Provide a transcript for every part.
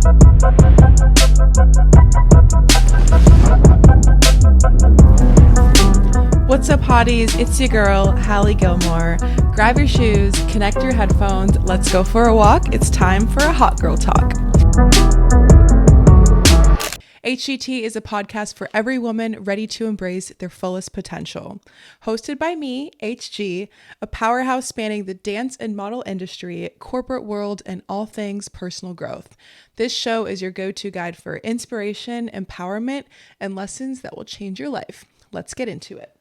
What's up, hotties? It's your girl, Hallie Gilmore. Grab your shoes, connect your headphones, let's go for a walk. It's time for a hot girl talk. HGT is a podcast for every woman ready to embrace their fullest potential. Hosted by me, HG, a powerhouse spanning the dance and model industry, corporate world, and all things personal growth. This show is your go-to guide for inspiration, empowerment, and lessons that will change your life. Let's get into it.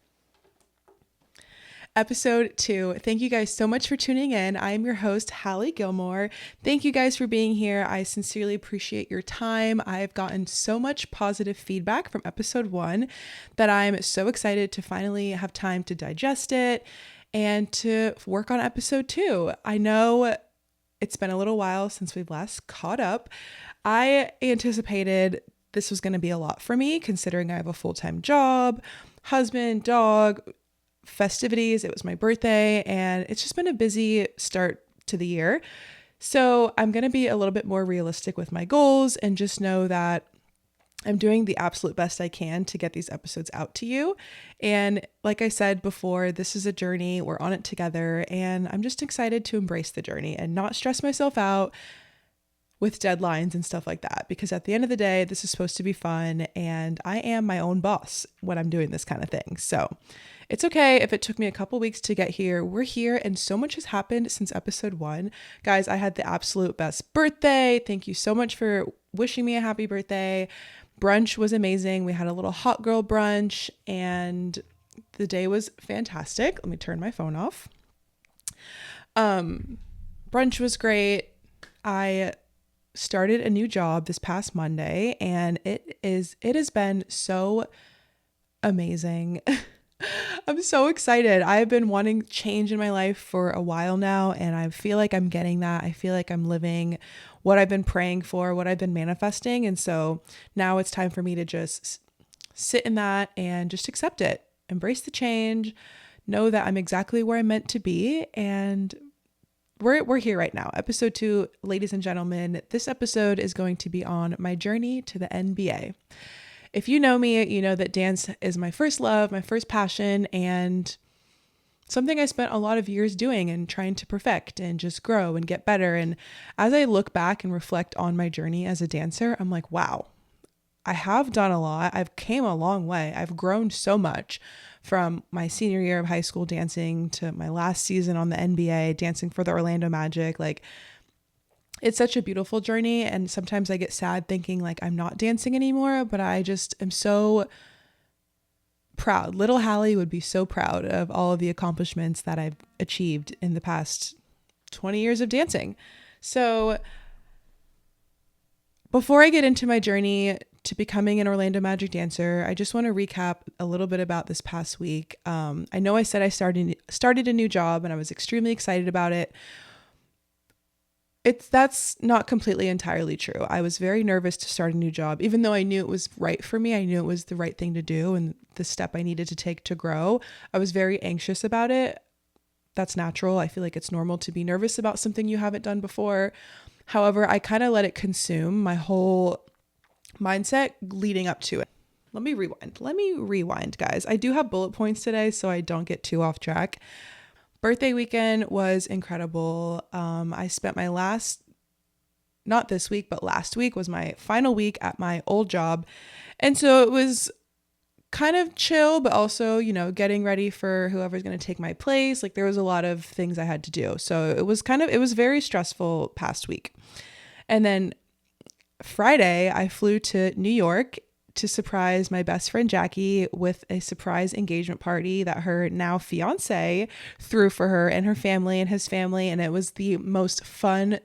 Episode 2. Thank you guys so much for tuning in. I am your host, Hallie Gilmore. Thank you guys for being here. I sincerely appreciate your time. I've gotten so much positive feedback from episode 1 that I'm so excited to finally have time to digest it and to work on episode 2. I know it's been a little while since we've last caught up. I anticipated this was going to be a lot for me, considering I have a full-time job, husband, dog, festivities. It was my birthday, and it's just been a busy start to the year. So I'm going to be a little bit more realistic with my goals and just know that I'm doing the absolute best I can to get these episodes out to you. And like I said before, this is a journey. We're on it together, and I'm just excited to embrace the journey and not stress myself out with deadlines and stuff like that, because at the end of the day, this is supposed to be fun, and I am my own boss when I'm doing this kind of thing. So it's okay if it took me a couple weeks to get here. We're here, and so much has happened since episode 1. Guys, I had the absolute best birthday. Thank you so much for wishing me a happy birthday. Brunch was amazing. We had a little hot girl brunch, and the day was fantastic. Let me turn my phone off. Brunch was great. I started a new job this past Monday, and it has been so amazing. I'm so excited. I've been wanting change in my life for a while now, and I feel like I'm getting that. I feel like I'm living what I've been praying for, what I've been manifesting. And so now it's time for me to just sit in that and just accept it, embrace the change, know that I'm exactly where I'm meant to be. And we're here right now. Episode 2, ladies and gentlemen. This episode is going to be on my journey to the NBA. If you know me, you know that dance is my first love, my first passion, and something I spent a lot of years doing and trying to perfect and just grow and get better. And as I look back and reflect on my journey as a dancer, I'm like, wow, I have done a lot. I've came a long way. I've grown so much from my senior year of high school dancing to my last season on the NBA, dancing for the Orlando Magic. Like, it's such a beautiful journey, and sometimes I get sad thinking like I'm not dancing anymore, but I just am so proud. Little Hallie would be so proud of all of the accomplishments that I've achieved in the past 20 years of dancing. So before I get into my journey to becoming an Orlando Magic dancer, I just want to recap a little bit about this past week. I know I said I started a new job, and I was extremely excited about it. That's not completely entirely true. I was very nervous to start a new job, even though I knew it was right for me. I knew it was the right thing to do and the step I needed to take to grow. I was very anxious about it. That's natural. I feel like it's normal to be nervous about something you haven't done before. However, I kind of let it consume my whole mindset leading up to it. Let me rewind, guys. I do have bullet points today, so I don't get too off track. Birthday weekend was incredible. I spent my not this week, but last week was my final week at my old job. And so it was kind of chill, but also, you know, getting ready for whoever's going to take my place. Like, there was a lot of things I had to do. So it was very stressful past week. And then Friday, I flew to New York to surprise my best friend Jackie with a surprise engagement party that her now fiance threw for her and her family and his family. And it was the most fun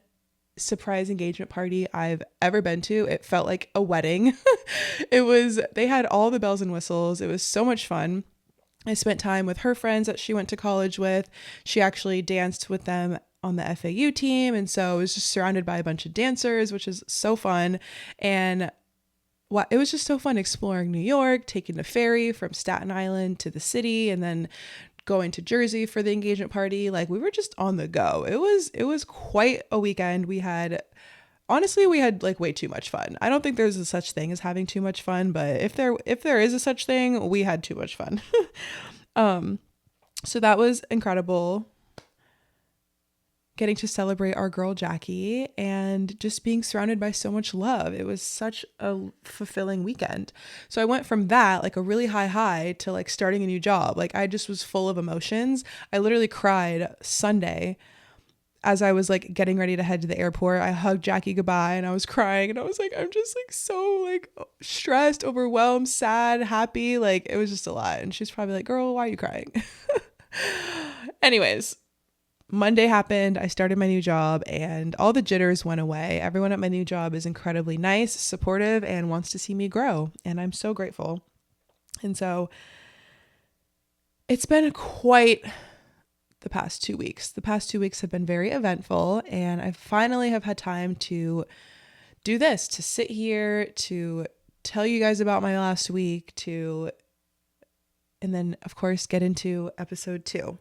surprise engagement party I've ever been to. It felt like a wedding. They had all the bells and whistles. It was so much fun. I spent time with her friends that she went to college with. She actually danced with them on the FAU team. And so I was just surrounded by a bunch of dancers, which is so fun. And it was just so fun exploring New York, taking the ferry from Staten Island to the city, and then going to Jersey for the engagement party. Like, we were just on the go. It was quite a weekend. We had honestly, we had like way too much fun. I don't think there's a such thing as having too much fun, but if there is a such thing, we had too much fun. So that was incredible, getting to celebrate our girl Jackie and just being surrounded by so much love. It was such a fulfilling weekend. So I went from that, like a really high to like starting a new job. Like I just was full of emotions. I literally cried Sunday as I was like getting ready to head to the airport. I hugged Jackie goodbye and I was crying and I was like, I'm just like so like stressed, overwhelmed, sad, happy. Like it was just a lot. And she's probably like, girl, why are you crying? Anyways, Monday happened. I started my new job and all the jitters went away. Everyone at my new job is incredibly nice, supportive, and wants to see me grow. And I'm so grateful. And so it's been quite the past 2 weeks. The past 2 weeks have been very eventful, and I finally have had time to do this, to sit here, to tell you guys about my last week, and then of course get into episode 2.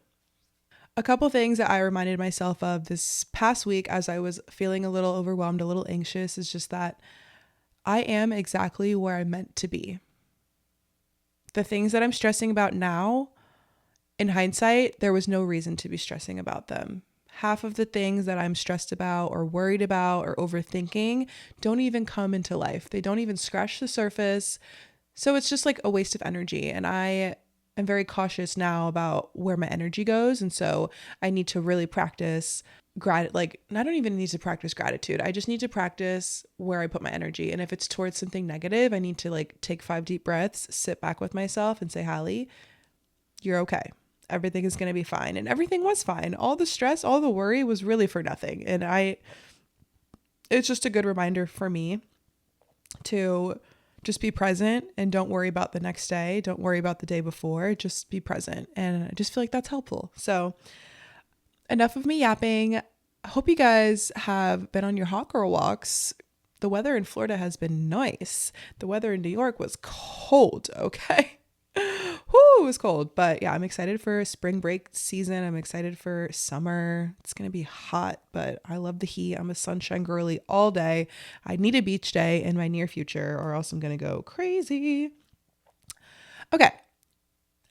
A couple things that I reminded myself of this past week as I was feeling a little overwhelmed, a little anxious, is just that I am exactly where I'm meant to be. The things that I'm stressing about now, in hindsight, there was no reason to be stressing about them. Half of the things that I'm stressed about or worried about or overthinking don't even come into life. They don't even scratch the surface. So it's just like a waste of energy. And I am very cautious now about where my energy goes. And so I need to really practice I don't even need to practice gratitude. I just need to practice where I put my energy. And if it's towards something negative, I need to like take 5 deep breaths, sit back with myself and say, Hallie, you're okay. Everything is going to be fine. And everything was fine. All the stress, all the worry was really for nothing. And it's just a good reminder for me to just be present and don't worry about the next day. Don't worry about the day before. Just be present. And I just feel like that's helpful. So enough of me yapping. I hope you guys have been on your hot girl walks. The weather in Florida has been nice. The weather in New York was cold, okay? Whoo, it was cold. But yeah, I'm excited for spring break season. I'm excited for summer. It's going to be hot, but I love the heat. I'm a sunshine girly all day. I need a beach day in my near future or else I'm going to go crazy. Okay.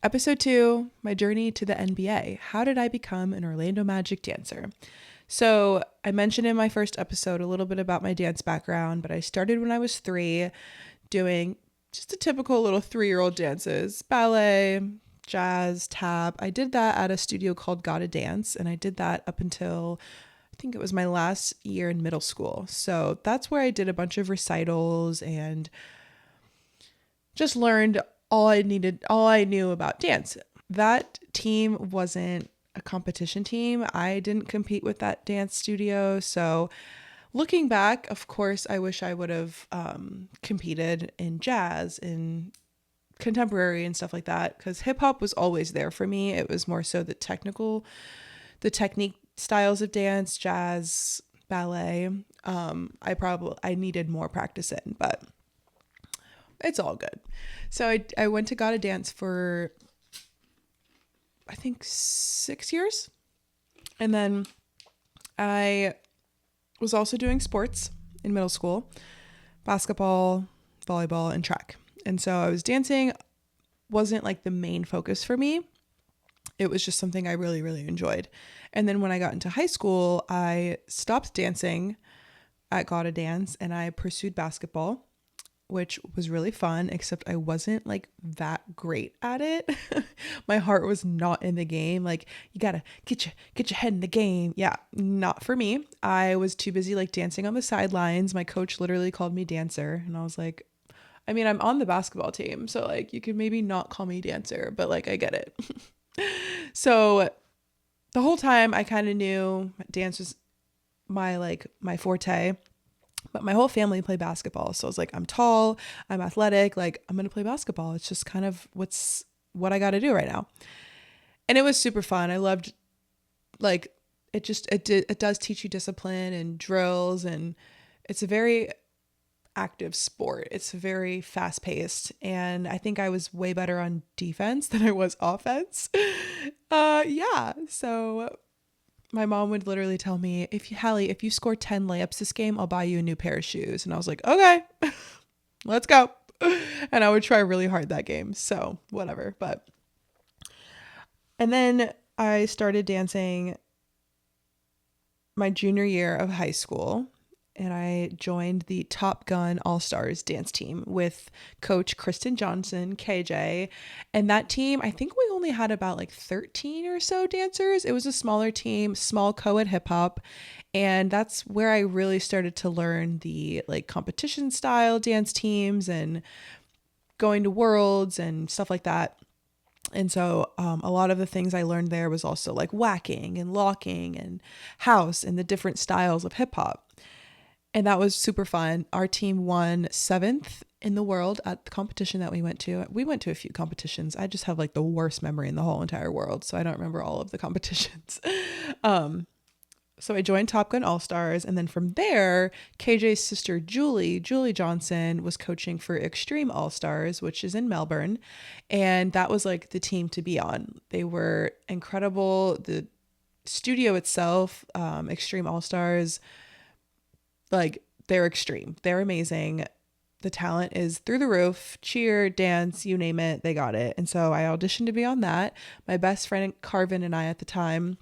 Episode 2, my journey to the NBA. How did I become an Orlando Magic dancer? So I mentioned in my first episode a little bit about my dance background, but I started when I was 3 doing just a typical little 3-year-old dances, ballet, jazz, tap. I did that at a studio called Gotta Dance, and I did that up until I think it was my last year in middle school. So that's where I did a bunch of recitals and just learned all I knew about dance. That team wasn't a competition team. I didn't compete with that dance studio. So looking back, of course, I wish I would have competed in jazz, in contemporary and stuff like that, because hip hop was always there for me. It was more so the technique styles of dance, jazz, ballet. I needed more practice in, but it's all good. So I went to Gotta Dance for I think 6 years, and then I was also doing sports in middle school, basketball, volleyball, and track. And so I was dancing, wasn't like the main focus for me. It was just something I really, really enjoyed. And then when I got into high school, I stopped dancing at Gotta Dance and I pursued basketball, which was really fun, except I wasn't like that great at it. My heart was not in the game. Like, you gotta get your head in the game. Yeah, not for me. I was too busy like dancing on the sidelines. My coach literally called me dancer, and I was like, I mean, I'm on the basketball team, so like you could maybe not call me dancer, but like I get it. So the whole time I kind of knew dance was my forte. But my whole family played basketball. So I was like, I'm tall, I'm athletic, like I'm going to play basketball. It's just kind of what I got to do right now. And it was super fun. I loved like it does teach you discipline and drills, and it's a very active sport. It's very fast paced, and I think I was way better on defense than I was offense. Yeah. So my mom would literally tell me, Hallie, if you score 10 layups this game, I'll buy you a new pair of shoes. And I was like, okay, let's go. And I would try really hard that game. So whatever. And then I started dancing my junior year of high school, and I joined the Top Gun All Stars dance team with Coach Kristen Johnson, KJ. And that team, I think we only had about like 13 or so dancers. It was a smaller team, small co-ed hip hop. And that's where I really started to learn the like competition style dance teams and going to worlds and stuff like that. And so a lot of the things I learned there was also like whacking and locking and house and the different styles of hip hop. And that was super fun. Our team won 7th in the world at the competition that we went to. We went to a few competitions. I just have like the worst memory in the whole entire world, so I don't remember all of the competitions. So I joined Top Gun All Stars, and then from there, KJ's sister Julie Johnson was coaching for Extreme All Stars, which is in Melbourne, and that was like the team to be on. They were incredible. The studio itself, Extreme All Stars, like they're extreme. They're amazing. The talent is through the roof. Cheer, dance, you name it, they got it. And so I auditioned to be on that. My best friend Carvin and I at the time,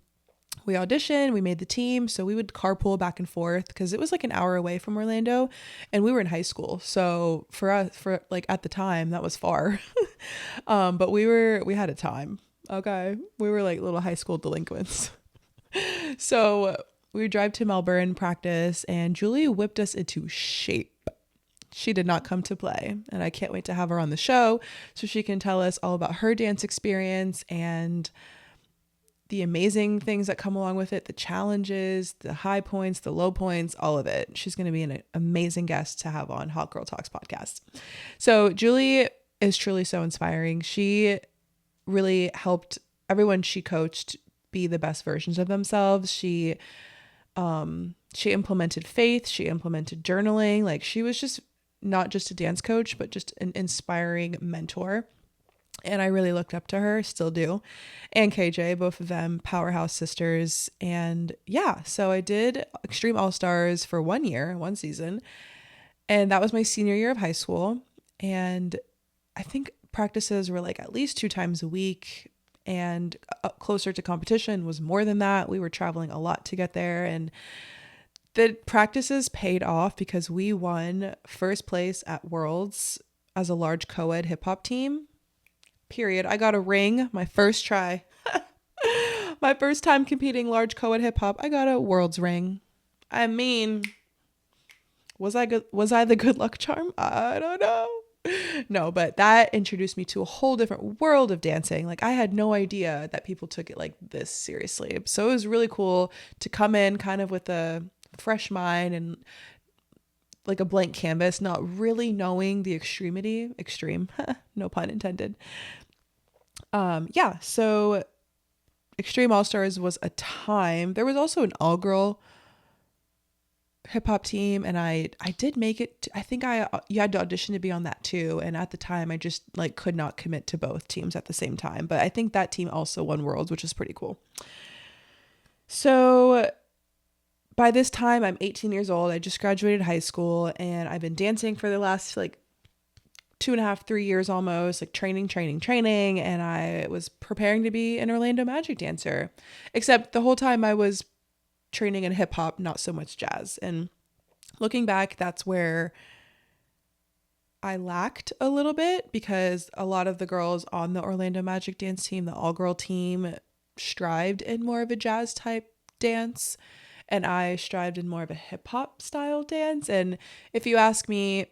we auditioned, we made the team. So we would carpool back and forth because it was like an hour away from Orlando and we were in high school. So for us, for like at the time, that was far. But we had a time. Okay. We were like little high school delinquents. So we would drive to Melbourne, practice, and Julie whipped us into shape. She did not come to play, and I can't wait to have her on the show so she can tell us all about her dance experience and the amazing things that come along with it, the challenges, the high points, the low points, all of it. She's going to be an amazing guest to have on Hot Girl Talks podcast. So Julie is truly so inspiring. She really helped everyone she coached be the best versions of themselves. She implemented faith. She implemented journaling. Like she was just not just a dance coach, but just an inspiring mentor. And I really looked up to her, still do. And KJ, both of them powerhouse sisters. And yeah, so I did Extreme All Stars for 1 year, 1 season. And that was my senior year of high school. And I think practices were like at least 2 times a week. And closer to competition was more than that. We were traveling a lot to get there. And the practices paid off because we won first place at Worlds as a large co-ed hip hop team. Period. I got a ring my first try. My first time competing large co-ed hip hop, I got a Worlds ring. I mean, was I good? Was I the good luck charm? I don't know. No, but that introduced me to a whole different world of dancing. Like I had no idea that people took it like this seriously. So it was really cool to come in kind of with a fresh mind and like a blank canvas, not really knowing the extreme, no pun intended. Yeah, so Extreme All Stars was a time. There was also an all girl hip hop team, and I did make it. I think you had to audition to be on that too. And at the time, I just like could not commit to both teams at the same time. But I think that team also won Worlds, which is pretty cool. So by this time, I'm 18 years old. I just graduated high school, and I've been dancing for the last like 2.5, 3 years almost, like training. And I was preparing to be an Orlando Magic dancer, except the whole time I was training in hip hop, not so much jazz. And looking back, that's where I lacked a little bit because a lot of the girls on the Orlando Magic dance team, the all girl team, strived in more of a jazz type dance. And I strived in more of a hip hop style dance. And if you ask me,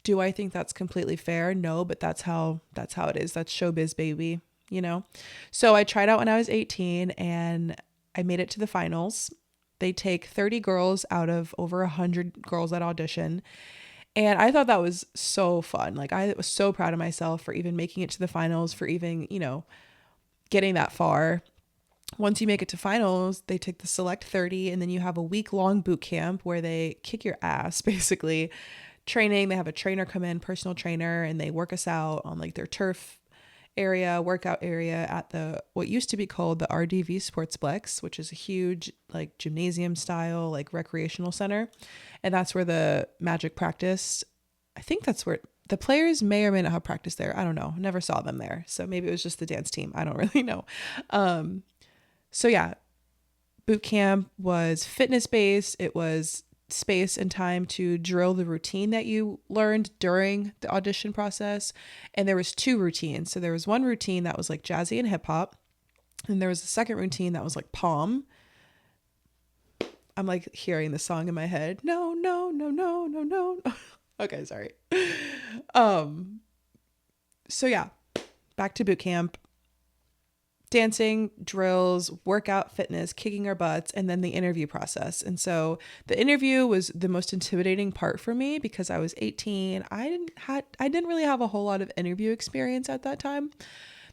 do I think that's completely fair? No, but that's how it is. That's showbiz, baby, you know? So I tried out when I was 18 and I made it to the finals. They take 30 girls out of over 100 girls that audition. And I thought that was so fun. Like I was so proud of myself for even making it to the finals, for even, getting that far. Once you make it to finals, they take the select 30 and then you have a week-long boot camp where they kick your ass, basically. Training, they have a trainer come in, personal trainer, and they work us out on like their turf workout area at the what used to be called the RDV Sportsplex, which is a huge like gymnasium style like recreational center, and that's where the Magic practiced. I think that's where the players may or may not have practiced there. I don't know. Never saw them there, so maybe it was just the dance team. I don't really know. So yeah, boot camp was fitness based. It was space and time to drill the routine that you learned during the audition process. And there was 2 routines. So there was one routine that was like jazzy and hip hop. And there was a second routine that was like palm. I'm like hearing the song in my head. No, no, no, no, no, no. Okay, sorry. So yeah, back to boot camp. Dancing, drills, workout, fitness, kicking our butts, and then the interview process. And so the interview was the most intimidating part for me because I was 18. I didn't really have a whole lot of interview experience at that time.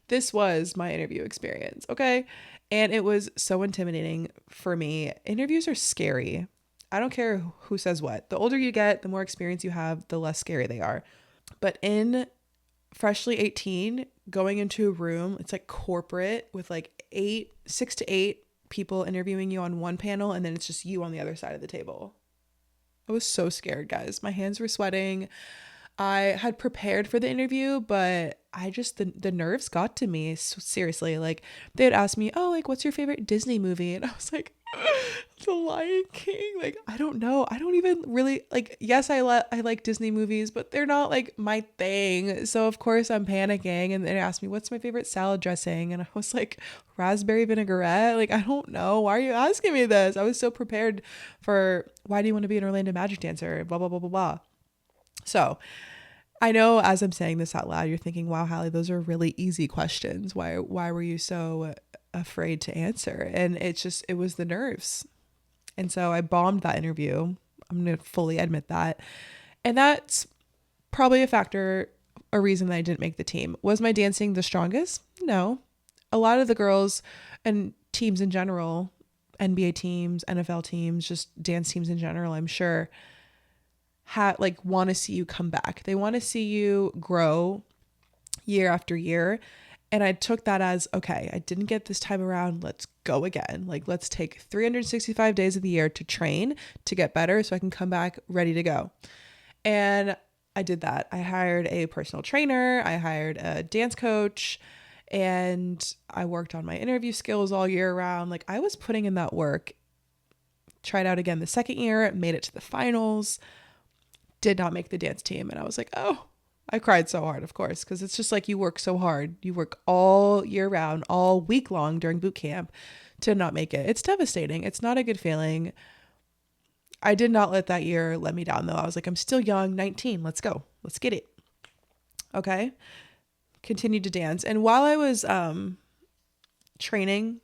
This was my interview experience, okay? And it was so intimidating for me. Interviews are scary. I don't care who says what. The older you get, the more experience you have, the less scary they are. But in freshly 18, going into a room, it's like corporate with like 6 to 8 people interviewing you on one panel, and then it's just you on the other side of the table. I was so scared, guys. My hands were sweating. I had prepared for the interview, but I just, the nerves got to me. So seriously, like they had asked me, oh, like what's your favorite Disney movie? And I was like, The Lion King. Like, I don't know. I don't even really like, yes, I like Disney movies, but they're not like my thing. So of course I'm panicking, and they asked me, what's my favorite salad dressing? And I was like, raspberry vinaigrette. Like, I don't know. Why are you asking me this? I was so prepared for, why do you want to be an Orlando Magic dancer? Blah, blah, blah, blah, blah. So I know as I'm saying this out loud, you're thinking, wow, Hallie, those are really easy questions. Why were you so afraid to answer? And it was the nerves. And so I bombed that interview. I'm going to fully admit that. And that's probably a reason that I didn't make the team. Was my dancing the strongest? No. A lot of the girls and teams in general, NBA teams, NFL teams, just dance teams in general, I'm sure, want to see you come back. They want to see you grow year after year. And I took that as, okay, I didn't get this time around. Let's go again. Like, let's take 365 days of the year to train, to get better so I can come back ready to go. And I did that. I hired a personal trainer. I hired a dance coach, and I worked on my interview skills all year round. Like, I was putting in that work. Tried out again the second year, made it to the finals. Did not make the dance team. And I was like, oh, I cried so hard, of course, because it's just like you work so hard. You work all year round, all week long during boot camp to not make it. It's devastating. It's not a good feeling. I did not let that year let me down, though. I was like, I'm still young, 19. Let's go. Let's get it. Okay. Continued to dance. And while I was training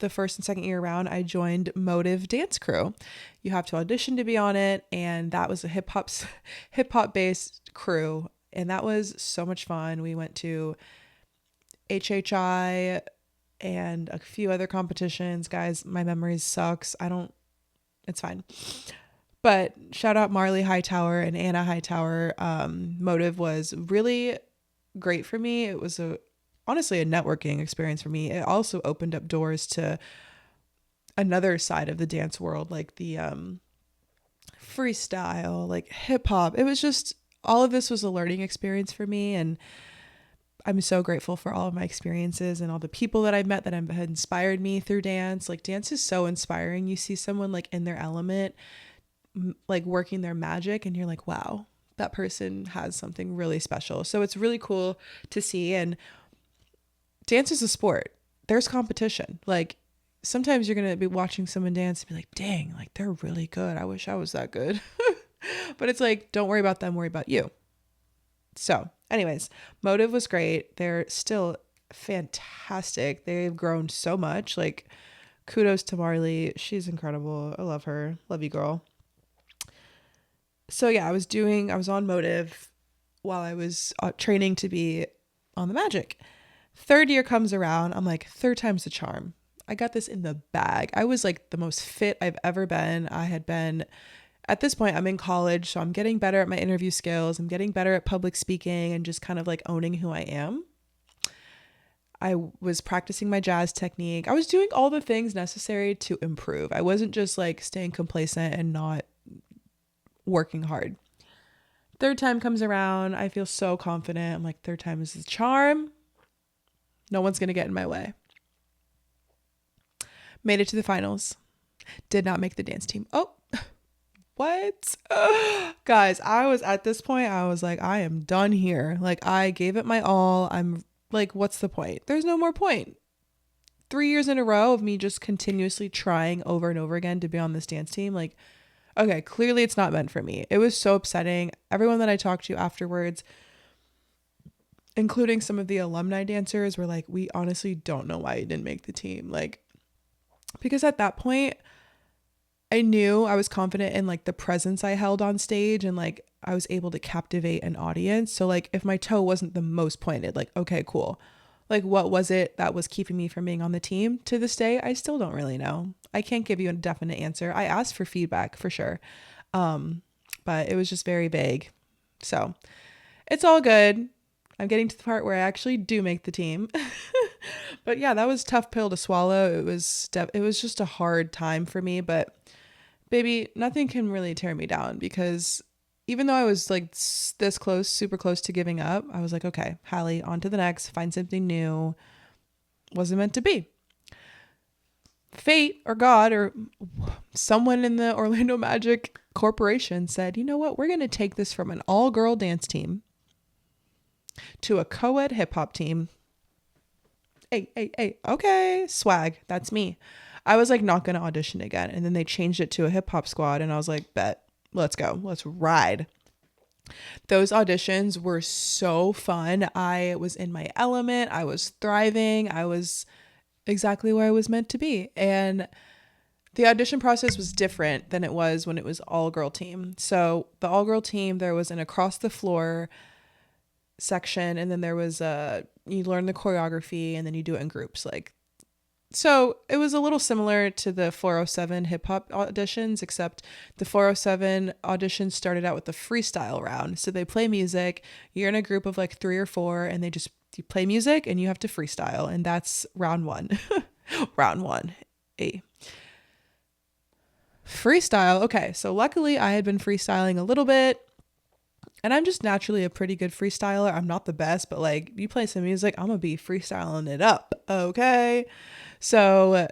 the first and second year round, I joined Motive Dance Crew. You have to audition to be on it, and that was a hip hop based crew, and that was so much fun. We went to HHI and a few other competitions. Guys, my memory sucks. It's fine. But shout out Marley Hightower and Anna Hightower. Motive was really great for me. It was honestly a networking experience for me. It also opened up doors to another side of the dance world, like the freestyle, like hip hop. It was just, all of this was a learning experience for me, and I'm so grateful for all of my experiences and all the people that I've met that have inspired me through dance. Like, dance is so inspiring. You see someone like in their element, like working their magic, and you're like, wow, that person has something really special. So it's really cool to see. And dance is a sport. There's competition. Like, sometimes you're going to be watching someone dance and be like, dang, like they're really good. I wish I was that good. But it's like, don't worry about them, worry about you. So anyways, Motive was great. They're still fantastic. They've grown so much. Like, kudos to Marley. She's incredible. I love her. Love you, girl. So yeah, I was on Motive while I was training to be on the Magic. Third year comes around. I'm like, third time's the charm. I got this in the bag. I was like the most fit I've ever been. I had been, at this point, I'm in college, so I'm getting better at my interview skills. I'm getting better at public speaking and just kind of like owning who I am. I was practicing my jazz technique. I was doing all the things necessary to improve. I wasn't just like staying complacent and not working hard. Third time comes around. I feel so confident. I'm like, third time is the charm. No one's going to get in my way. Made it to the finals. Did not make the dance team. Oh, what? Guys, I was at this point, I was like, I am done here. Like, I gave it my all. I'm like, what's the point? There's no more point. 3 years in a row of me just continuously trying over and over again to be on this dance team. Like, okay, clearly it's not meant for me. It was so upsetting. Everyone that I talked to afterwards, including some of the alumni dancers, were like, we honestly don't know why you didn't make the team. Like, because at that point, I knew I was confident in like the presence I held on stage, and like I was able to captivate an audience. So like if my toe wasn't the most pointed, like, okay, cool. Like what was it that was keeping me from being on the team? To this day, I still don't really know. I can't give you a definite answer. I asked for feedback for sure. But it was just very vague. So it's all good. I'm getting to the part where I actually do make the team. But yeah, that was a tough pill to swallow. It was just a hard time for me, but baby, nothing can really tear me down, because even though I was like this close, super close to giving up, I was like, okay, Hallie, on to the next, find something new. Wasn't meant to be. Fate or God or someone in the Orlando Magic Corporation said, you know what? We're going to take this from an all-girl dance team to a co-ed hip-hop team. Hey, okay, swag, that's me. I was like not going to audition again. And then they changed it to a hip hop squad. And I was like, bet, let's go. Let's ride. Those auditions were so fun. I was in my element. I was thriving. I was exactly where I was meant to be. And the audition process was different than it was when it was all girl team. So the all girl team, there was an across the floor section. And then there was you learn the choreography and then you do it in groups. So it was a little similar to the 407 hip hop auditions, except the 407 auditions started out with the freestyle round. So they play music, you're in a group of like 3 or 4, and you play music and you have to freestyle. And that's round 1. Round 1. Freestyle. Okay. So luckily I had been freestyling a little bit, and I'm just naturally a pretty good freestyler. I'm not the best, but like you play some music, I'm going to be freestyling it up. Okay. So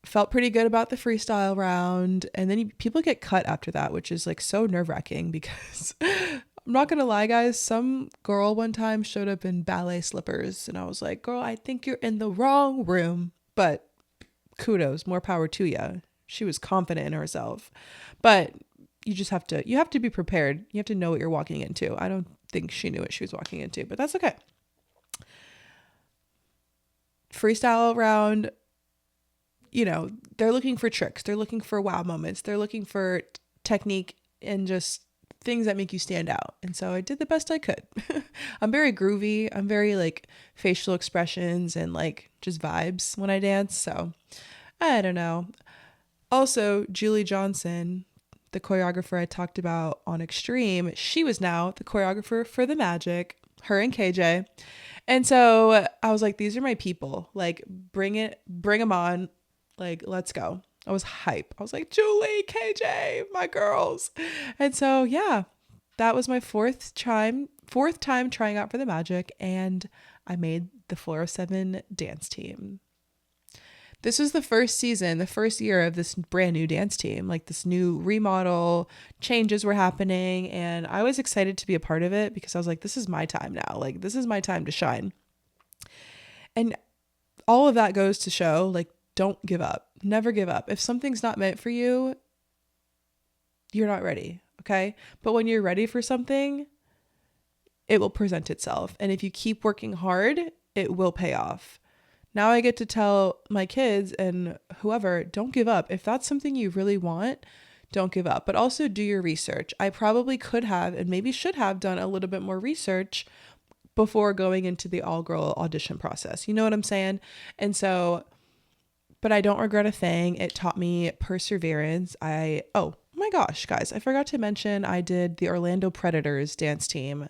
felt pretty good about the freestyle round. And then people get cut after that, which is like so nerve-wracking, because I'm not going to lie, guys. Some girl one time showed up in ballet slippers and I was like, girl, I think you're in the wrong room. But kudos, more power to you. She was confident in herself. But you have to be prepared. You have to know what you're walking into. I don't think she knew what she was walking into, but that's okay. Freestyle round, they're looking for tricks. They're looking for wow moments. They're looking for technique and just things that make you stand out. And so I did the best I could. I'm very groovy. I'm very like facial expressions and like just vibes when I dance. So I don't know. Also, Julie Johnson, the choreographer I talked about on Extreme, she was now the choreographer for the Magic, her and KJ. And so I was like, these are my people. Like, bring them on. Like, let's go. I was hype. I was like, Julie, KJ, my girls. And so, yeah, that was my fourth time trying out for the Magic. And I made the 407 dance team. This was the first season, the first year of this brand new dance team, like this new remodel, changes were happening. And I was excited to be a part of it because I was like, this is my time now. Like, this is my time to shine. And all of that goes to show, like, don't give up. Never give up. If something's not meant for you, you're not ready. Okay. But when you're ready for something, it will present itself. And if you keep working hard, it will pay off. Now I get to tell my kids and whoever, don't give up. If that's something you really want, don't give up. But also do your research. I probably could have and maybe should have done a little bit more research before going into the all-girl audition process. You know what I'm saying? And so, but I don't regret a thing. It taught me perseverance. Oh my gosh, guys, I forgot to mention I did the Orlando Predators dance team.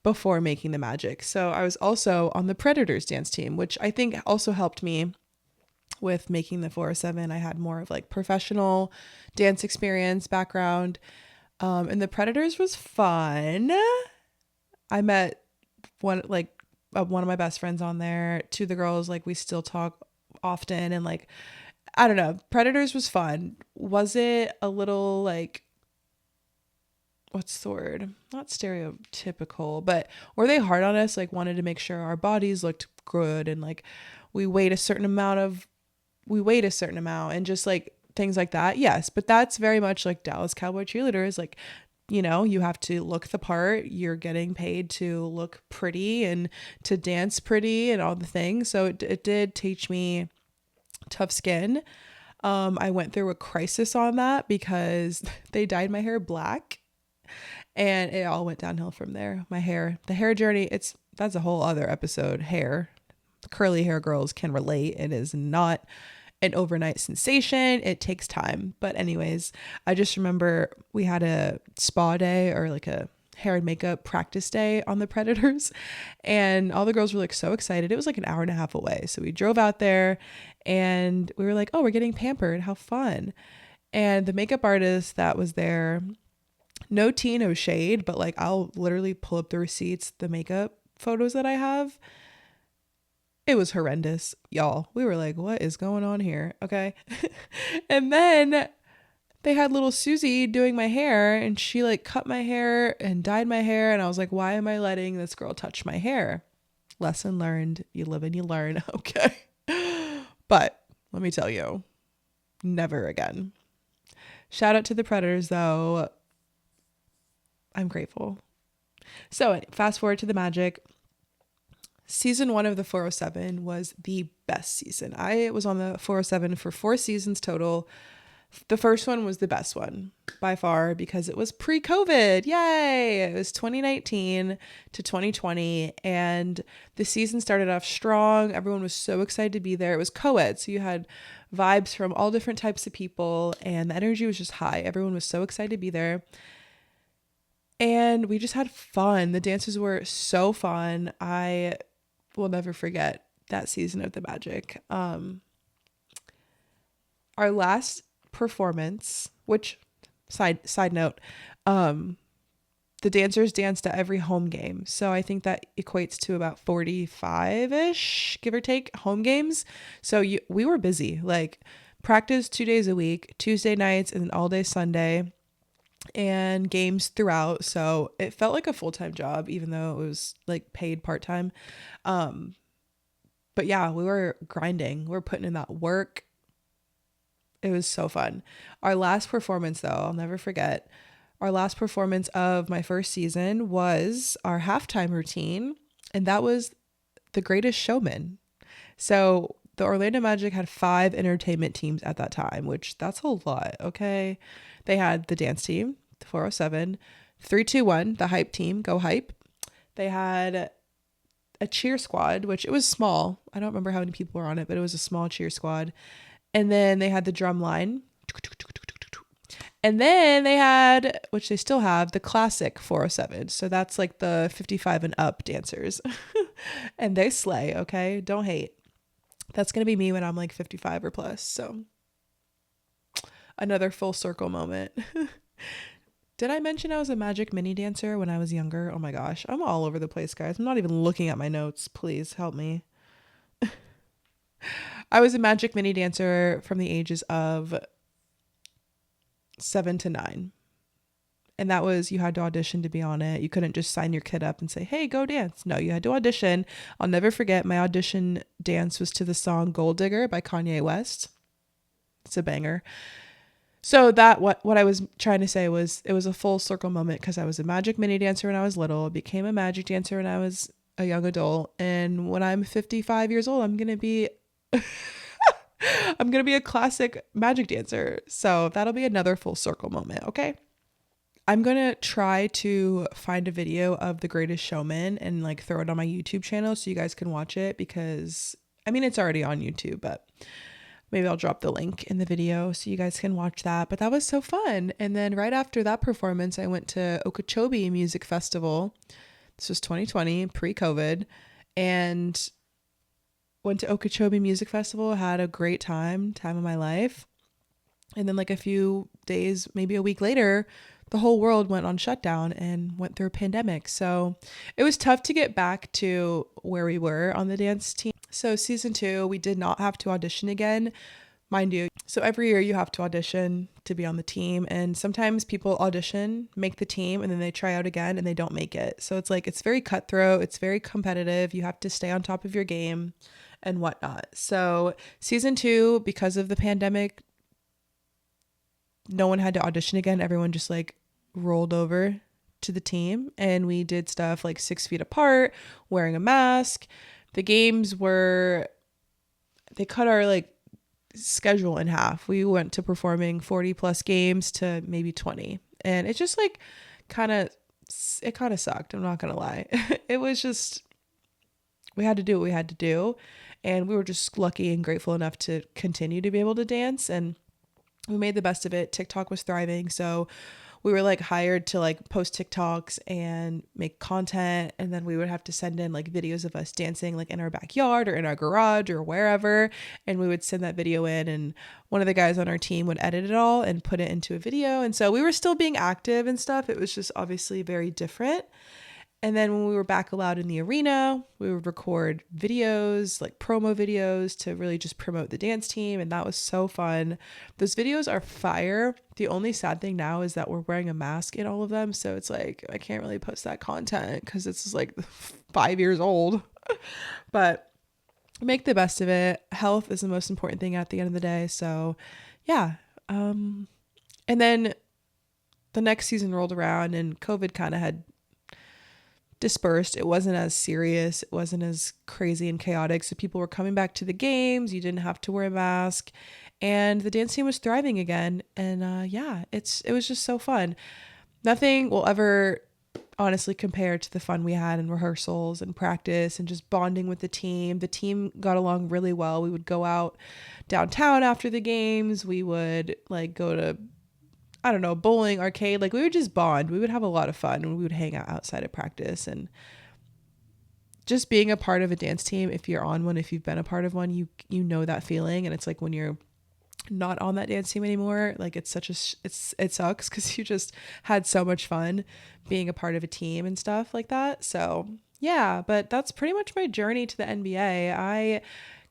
before making the magic. So I was also on the Predators dance team, which I think also helped me with making the 407. I had more of like professional dance experience background. And the Predators was fun. I met one of my best friends on there. Two of the girls, like, we still talk often, and like, I don't know, Predators was fun. Was it a little like, what's the word? Not stereotypical, but were they hard on us? Like, wanted to make sure our bodies looked good, and like we weighed a certain amount and just like things like that. Yes, but that's very much like Dallas Cowboy cheerleaders. Like, you have to look the part. You're getting paid to look pretty and to dance pretty and all the things. So it did teach me tough skin. I went through a crisis on that because they dyed my hair black, and it all went downhill from there. The hair journey, that's a whole other episode. Hair, curly hair girls can relate. It is not an overnight sensation. It takes time. But anyways, I just remember we had a spa day, or like a hair and makeup practice day on the Predators, and all the girls were like so excited. It was like an hour and a half away. So we drove out there and we were like, oh, we're getting pampered. How fun. And the makeup artist that was there, no tea, no shade, but like, I'll literally pull up the receipts, the makeup photos that I have. It was horrendous, y'all. We were like, what is going on here? Okay. And then they had little Susie doing my hair, and she like cut my hair and dyed my hair. And I was like, why am I letting this girl touch my hair? Lesson learned. You live and you learn. Okay. But let me tell you, never again. Shout out to the Predators though. I'm grateful. So fast forward to the magic. Season 1 of the 407 was the best season. I was on the 407 for 4 seasons total. The first one was the best one by far because it was pre-COVID. Yay! It was 2019 to 2020, and the season started off strong. Everyone was so excited to be there. It was co-ed, so you had vibes from all different types of people, and the energy was just high. Everyone was so excited to be there. And we just had fun. The dances were so fun. I will never forget that season of the magic. Our last performance, which side note, the dancers danced at every home game. So I think that equates to about 45-ish, give or take, home games. So we were busy, like practice 2 days a week, Tuesday nights and all day Sunday, and games throughout. So it felt like a full-time job, even though it was like paid part-time. But yeah, we were grinding. We were putting in that work. It was so fun. Our last performance though, I'll never forget. Our last performance of my first season was our halftime routine, and that was The Greatest Showman. So the Orlando Magic had 5 entertainment teams at that time, which that's a lot, okay? They had the dance team, the 407, 321, the hype team, go hype. They had a cheer squad, which it was small. I don't remember how many people were on it, but it was a small cheer squad. And then they had the drum line. And then they had, which they still have, the classic 407. So that's like the 55 and up dancers. And they slay, okay? Don't hate. That's going to be me when I'm like 55 or plus. So another full circle moment. Did I mention I was a magic mini dancer when I was younger? Oh my gosh. I'm all over the place, guys. I'm not even looking at my notes. Please help me. I was a magic mini dancer from the ages of 7 to 9. And that was, you had to audition to be on it. You couldn't just sign your kid up and say, hey, go dance. No, you had to audition. I'll never forget, my audition dance was to the song Gold Digger by Kanye West. It's a banger. So that what I was trying to say was, it was a full circle moment because I was a magic mini dancer when I was little, became a magic dancer when I was a young adult. And when I'm 55 years old, I'm going to be a classic magic dancer. So that'll be another full circle moment. Okay. I'm going to try to find a video of The Greatest Showman and like throw it on my YouTube channel so you guys can watch it, because I mean, it's already on YouTube, but maybe I'll drop the link in the video so you guys can watch that. But that was so fun. And then right after that performance, I went to Okeechobee Music Festival. This was 2020, pre-COVID, and went to Okeechobee Music Festival, had a great time of my life. And then like a few days, maybe a week later, the whole world went on shutdown and went through a pandemic. So it was tough to get back to where we were on the dance team. So season 2, we did not have to audition again, mind you. So every year you have to audition to be on the team. And sometimes people audition, make the team, and then they try out again and they don't make it. So it's like, it's very cutthroat. It's very competitive. You have to stay on top of your game and whatnot. So season 2, because of the pandemic, no one had to audition again. Everyone just like rolled over to the team, and we did stuff like 6 feet apart, wearing a mask. The games they cut our like schedule in half. We went to performing 40 plus games to maybe 20. And it just like it kind of sucked. I'm not going to lie. It was just, we had to do what we had to do. And we were just lucky and grateful enough to continue to be able to dance. And we made the best of it. TikTok was thriving. So we were like hired to like post TikToks and make content. And then we would have to send in like videos of us dancing like in our backyard or in our garage or wherever. And we would send that video in, and one of the guys on our team would edit it all and put it into a video. And so we were still being active and stuff. It was just obviously very different. And then when we were back allowed in the arena, we would record videos, like promo videos, to really just promote the dance team. And that was so fun. Those videos are fire. The only sad thing now is that we're wearing a mask in all of them. So it's like, I can't really post that content because it's just like 5 years old. But make the best of it. Health is the most important thing at the end of the day. So yeah. And then the next season rolled around and COVID kind of had dispersed. It wasn't as serious. It wasn't as crazy and chaotic. So people were coming back to the games. You didn't have to wear a mask, and the dance team was thriving again. And yeah, it was just so fun. Nothing will ever honestly compare to the fun we had in rehearsals and practice and just bonding with the team. The team got along really well. We would go out downtown after the games. We would like go to, I don't know, bowling, arcade. Like we would just bond. We would have a lot of fun, and we would hang out outside of practice. And just being a part of a dance team, if you're on one, if you've been a part of one, you know that feeling. And it's like when you're not on that dance team anymore, like it's such it sucks because you just had so much fun being a part of a team and stuff like that. So yeah, but that's pretty much my journey to the NBA. I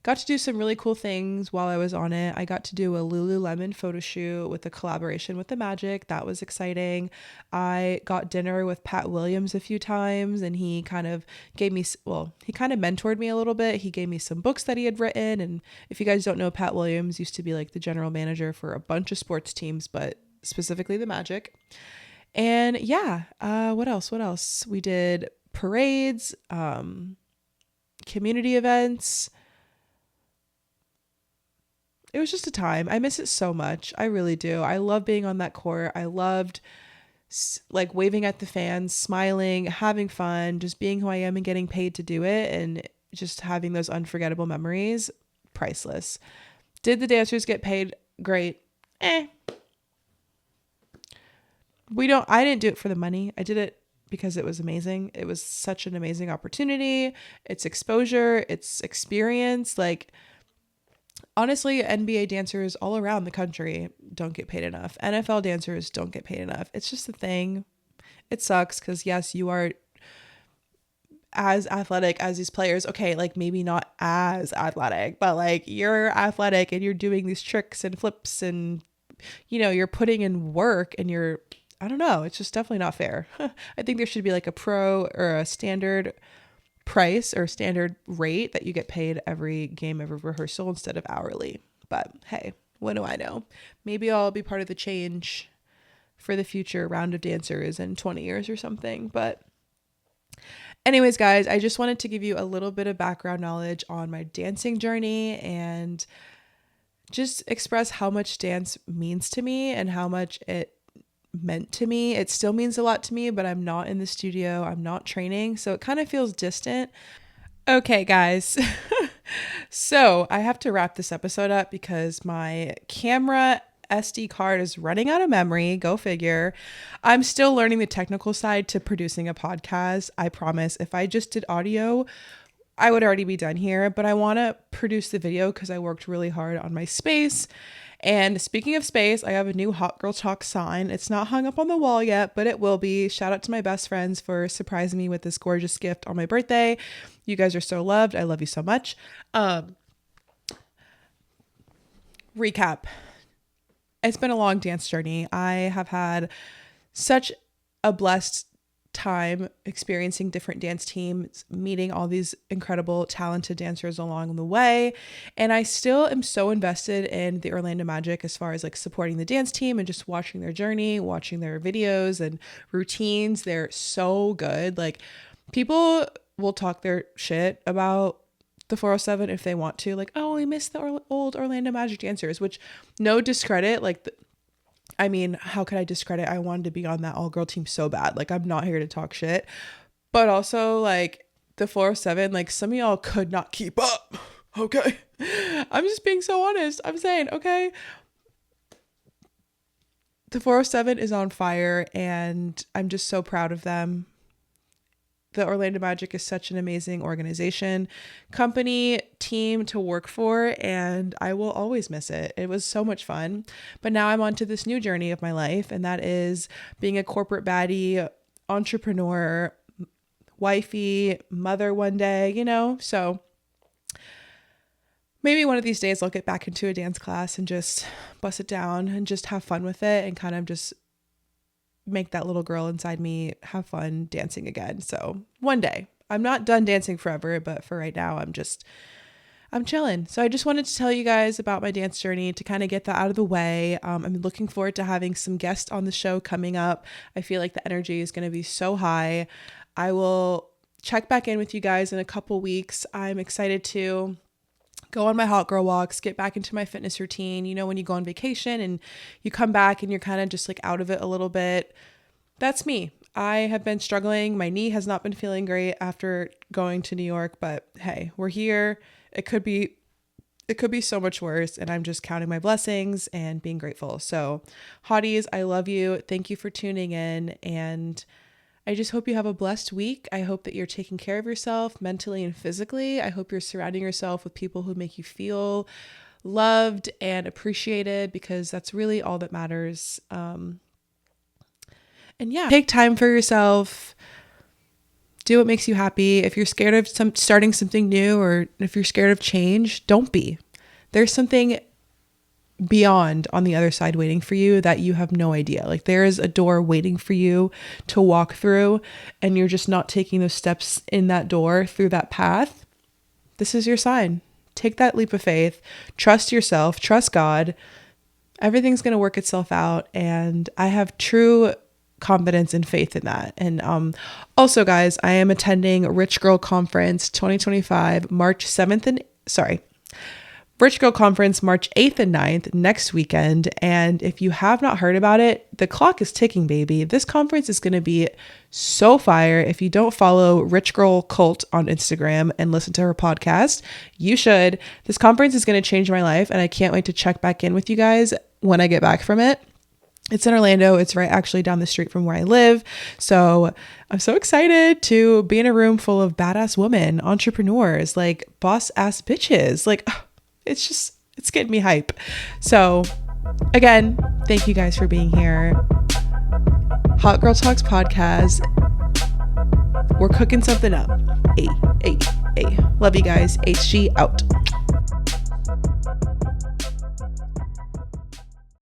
got to do some really cool things while I was on it. I got to do a Lululemon photo shoot with a collaboration with the Magic. That was exciting. I got dinner with Pat Williams a few times, and he kind of mentored me a little bit. He gave me some books that he had written. And if you guys don't know, Pat Williams used to be like the general manager for a bunch of sports teams, but specifically the Magic. And yeah, what else? We did parades, community events. It was just a time. I miss it so much. I really do. I love being on that court. I loved like waving at the fans, smiling, having fun, just being who I am and getting paid to do it, and just having those unforgettable memories. Priceless. Did the dancers get paid? Great. I didn't do it for the money. I did it because it was amazing. It was such an amazing opportunity. It's exposure, it's experience. Like, honestly, NBA dancers all around the country don't get paid enough. NFL dancers don't get paid enough. It's just a thing. It sucks because, yes, you are as athletic as these players. Okay, like maybe not as athletic, but like you're athletic and you're doing these tricks and flips and, you're putting in work and I don't know. It's just definitely not fair. I think there should be like a pro or a standard price or standard rate that you get paid every game, every rehearsal instead of hourly. But hey, what do I know? Maybe I'll be part of the change for the future round of dancers in 20 years or something. But anyways, guys, I just wanted to give you a little bit of background knowledge on my dancing journey and just express how much dance means to me and how much it meant to me. It still means a lot to me, but I'm not in the studio. I'm not training. So it kind of feels distant. Okay, guys. So I have to wrap this episode up because my camera SD card is running out of memory. Go figure. I'm still learning the technical side to producing a podcast. I promise if I just did audio, I would already be done here, but I want to produce the video because I worked really hard on my space. And speaking of space, I have a new Hot Girl Talk sign. It's not hung up on the wall yet, but it will be. Shout out to my best friends for surprising me with this gorgeous gift on my birthday. You guys are so loved. I love you so much. Recap. It's been a long dance journey. I have had such a blessed time experiencing different dance teams, meeting all these incredible talented dancers along the way, and I still am so invested in the Orlando Magic as far as like supporting the dance team and just watching their journey, watching their videos and routines. They're so good. Like, people will talk their shit about the 407 if they want to, like, oh, we miss the old Orlando Magic dancers, which no discredit, like I mean, how could I discredit? I wanted to be on that all-girl team so bad. Like, I'm not here to talk shit. But also, like, the 407, like, some of y'all could not keep up. Okay? I'm just being so honest. I'm saying, okay? The 407 is on fire, and I'm just so proud of them. The Orlando Magic is such an amazing organization, company, team to work for, and I will always miss it. It was so much fun. But now I'm on to this new journey of my life, and that is being a corporate baddie, entrepreneur, wifey, mother one day, you know? So maybe one of these days I'll get back into a dance class and just bust it down and just have fun with it and kind of just make that little girl inside me have fun dancing again. So one day. I'm not done dancing forever, but for right now, I'm chilling. So I just wanted to tell you guys about my dance journey to kind of get that out of the way. I'm looking forward to having some guests on the show coming up. I feel like the energy is going to be so high. I will check back in with you guys in a couple weeks. I'm excited to go on my hot girl walks, get back into my fitness routine. You know, when you go on vacation and you come back and you're kind of just like out of it a little bit. That's me. I have been struggling. My knee has not been feeling great after going to New York, but hey, we're here. It could be so much worse, and I'm just counting my blessings and being grateful. So, hotties, I love you. Thank you for tuning in, and I just hope you have a blessed week. I hope that you're taking care of yourself mentally and physically. I hope you're surrounding yourself with people who make you feel loved and appreciated, because that's really all that matters. And yeah, take time for yourself. Do what makes you happy. If you're scared of starting something new, or if you're scared of change, don't be. There's something beyond on the other side waiting for you that you have no idea. Like, there is a door waiting for you to walk through, and you're just not taking those steps in that door through that path. This is your sign. Take that leap of faith. Trust yourself. Trust God. Everything's going to work itself out. And I have true confidence and faith in that. And also, guys, I am attending Rich Girl Conference 2025, Rich Girl Conference, March 8th and 9th, next weekend. And if you have not heard about it, the clock is ticking, baby. This conference is going to be so fire. If you don't follow Rich Girl Cult on Instagram and listen to her podcast, you should. This conference is going to change my life, and I can't wait to check back in with you guys when I get back from it. It's in Orlando. It's right actually down the street from where I live. So I'm so excited to be in a room full of badass women, entrepreneurs, like boss ass bitches. Like, it's getting me hype. So again, thank you guys for being here. Hot Girl Talks podcast. We're cooking something up. Hey. Love you guys. HG out.